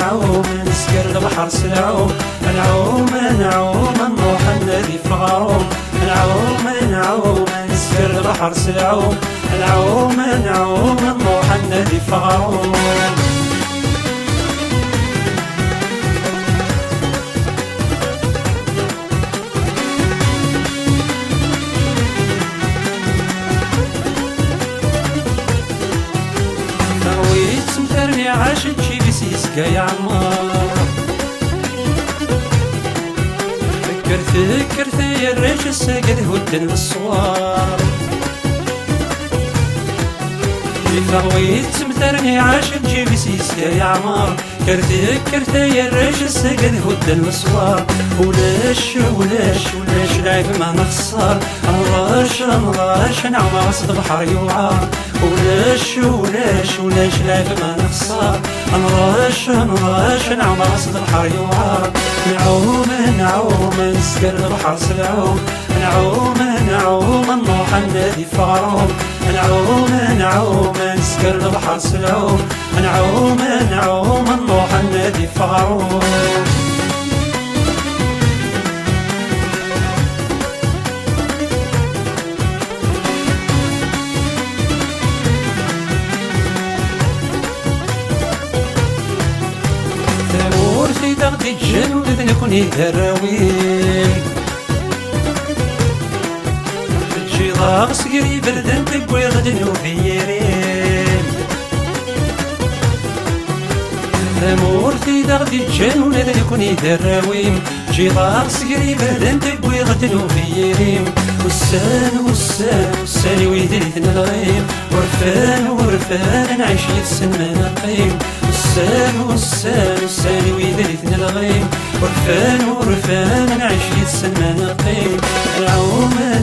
نعوم نسكر البحر سلعوم، نعوم نعوم نروح النادي في الغروم، نعوم نعوم نسكر البحر سلعوم، نعوم نعوم نروح النادي في الغروم. تمثرني عاشق شي بسيسكا يا عمار، فكرت يا الريش الساقد هدن بالصوار، فغويت تمثرني عاشق شي بسيسكا يا عمار، كرت يا الريش الساقد هدن بالصوار، ولاش لعب ما نخسر، نراش نعم راس البحر يوعار، ولاش لعب ما نخسر، نراش نعم راس البحر يوعار، نعوم نسكر البحر سلعوم، نعوم نروح النادي في غروم، نعوم نسكر البحر سلعوم، نعوم نروح النادي في غروم. ثمورتي تغدي الجنود نكوني دراوين، تجي ضاغس قريب بردن تقوي غدن وفيرين، ثمورتي تغدي الجنود نكوني دراوين، تجي ضاغس قريب بردن تقوي غدن وفيرين، والسان ويدريتنا الغيم، ورفان نعيش يتسن مناقيم، والسان ويدريتنا الغيم، ورفان نعيش يتسن مناقيم،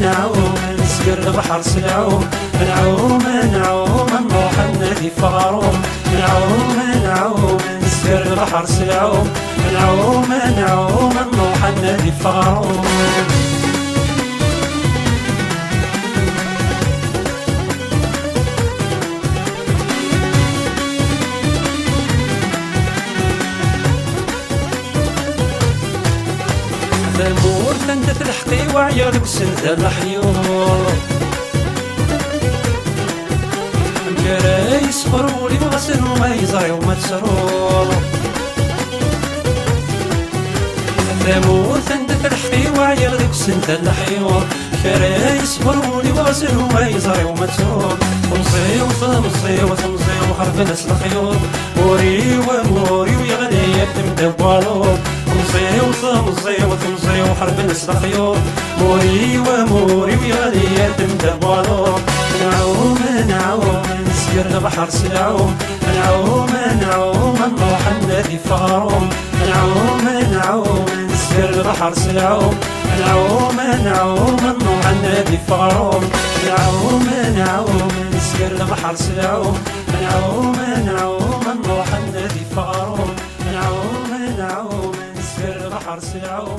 نعوم نسكر البحر سلعوم، نعوم نروح النادي في غروم، نعوم نسكر البحر سلعوم، نعوم نروح النادي في غروم. ثمور ثندة الحقي وعيالك سند الحيور، مكراي صفرولي وغسل وما يزري وما تسرور، ثمور ثندة الحقي وعيالك سند الحيور، مكراي صفرولي وغسل وما يزري وما تسرور، ومزي وحرب ناس الخيور، موري ويغني تمدبالو، ومزي وحرب ناس الخيور، موري ويغني تمدبالو، نعوم نسكر البحر سلعوم، نعوم نروح النادي في غروم، نعوم نسكر البحر سلعوم، نعوم نروح النادي في غروم، نعوم نسكر البحر سلعوم، نعوم نروح النادي في غروم، نعوم نسكر البحر سلعوم.